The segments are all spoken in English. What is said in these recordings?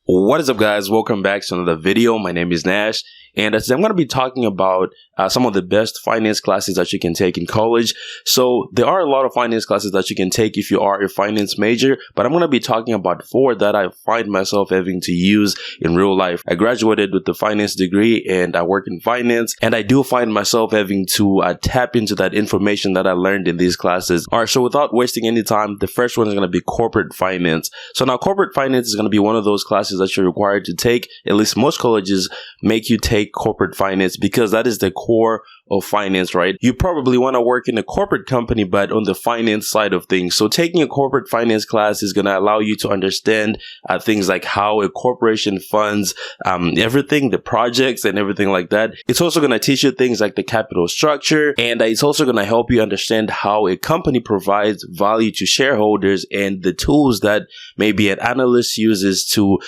What is up, guys? Welcome back to another video. My name is Nash, and today I'm going to be talking about some of the best finance classes that you can take in college. So there are a lot of finance classes that you can take if you are a finance major, but I'm going to be talking about 4 that I find myself having to use in real life. I graduated with a finance degree and I work in finance, and I do find myself having to tap into that information that I learned in these classes. All right, so without wasting any time, the first one is going to be corporate finance. So now corporate finance is going to be one of those classes that you're required to take. At least most colleges make you take corporate finance because that is the core of finance, right? You probably want to work in a corporate company, but on the finance side of things. So taking a corporate finance class is going to allow you to understand things like how a corporation funds everything, the projects and everything like that. It's also going to teach you things like the capital structure, and it's also going to help you understand how a company provides value to shareholders and the tools that maybe an analyst uses to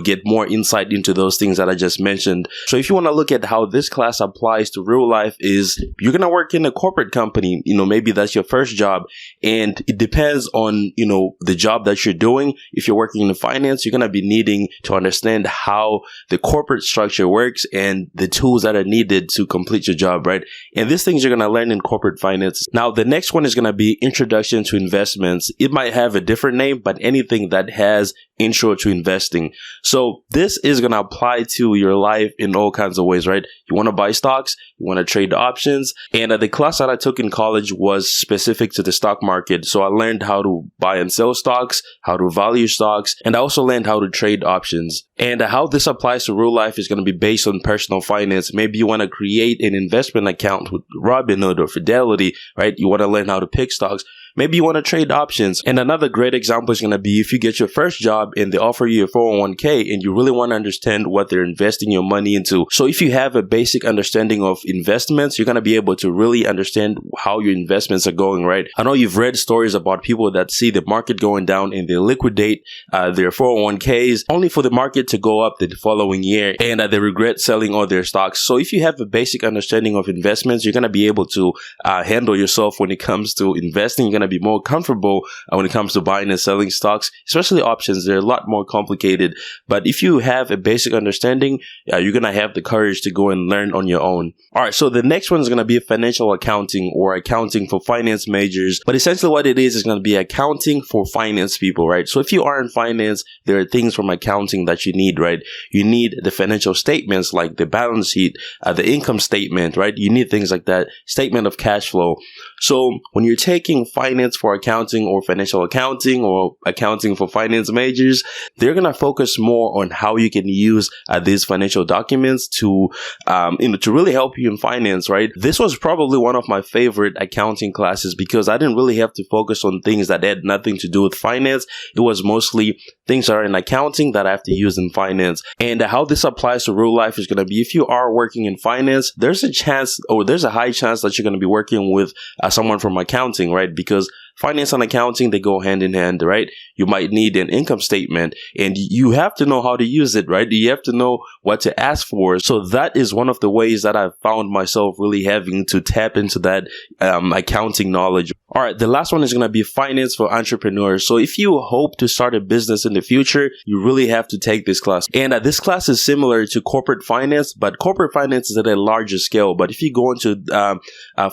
get more insight into those things that I just mentioned. So if you want to look at how this class applies to real life, is you're going to work in a corporate company, maybe that's your first job, and it depends on, the job that you're doing. If you're working in finance, you're going to be needing to understand how the corporate structure works and the tools that are needed to complete your job, right? And these things you're going to learn in corporate finance. Now, the next one is going to be Introduction to Investments. It might have a different name, but anything that has intro to investing. So this is going to apply to your life in all kinds of ways, right? You want to buy stocks, you want to trade options. And the class that I took in college was specific to the stock market. So I learned how to buy and sell stocks, how to value stocks, and I also learned how to trade options. And how this applies to real life is going to be based on personal finance. Maybe you want to create an investment account with Robinhood or Fidelity, right? You want to learn how to pick stocks. Maybe you want to trade options. And another great example is going to be if you get your first job and they offer you a 401k and you really want to understand what they're investing your money into. So if you have a basic understanding of investments, you're going to be able to really understand how your investments are going, right? I know you've read stories about people that see the market going down and they liquidate their 401ks only for the market to go up the following year, and they regret selling all their stocks. So if you have a basic understanding of investments, you're going to be able to handle yourself when it comes to investing. You're going to be more comfortable when it comes to buying and selling stocks, especially options. They're a lot more complicated. But if you have a basic understanding, you're going to have the courage to go and learn on your own. All right, so the next one is going to be financial accounting, or accounting for finance majors. But essentially what it is going to be accounting for finance people, right? So if you are in finance, there are things from accounting that you need, right? You need the financial statements like the balance sheet, the income statement, right? You need things like that, statement of cash flow. So when you're taking finance for accounting or financial accounting or accounting for finance majors, they're going to focus more on how you can use these financial documents to really help you in finance, right? This was probably one of my favorite accounting classes because I didn't really have to focus on things that had nothing to do with finance. It was mostly things that are in accounting that I have to use in finance. And how this applies to real life is going to be if you are working in finance, there's a high chance that you're going to be working with someone from accounting, right? Because finance and accounting, they go hand in hand, right? You might need an income statement and you have to know how to use it, right? You have to know what to ask for. So that is one of the ways that I've found myself really having to tap into that accounting knowledge. All right, the last one is going to be finance for entrepreneurs. So if you hope to start a business in the future, you really have to take this class. And this class is similar to corporate finance, but corporate finance is at a larger scale. But if you go into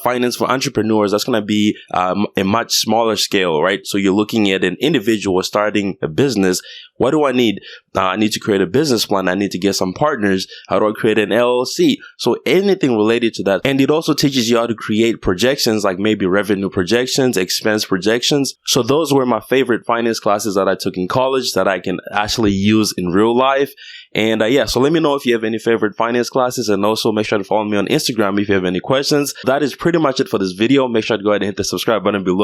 finance for entrepreneurs, that's going to be a much smaller scale, right? So you're looking at an individual starting a business. What do I need? I need to create a business plan. I need to get some partners. How do I create an LLC? So anything related to that. And it also teaches you how to create projections, like maybe revenue projections, expense projections. So those were my favorite finance classes that I took in college that I can actually use in real life. And so let me know if you have any favorite finance classes, and also make sure to follow me on Instagram if you have any questions. That is pretty much it for this video. Make sure to go ahead and hit the subscribe button below.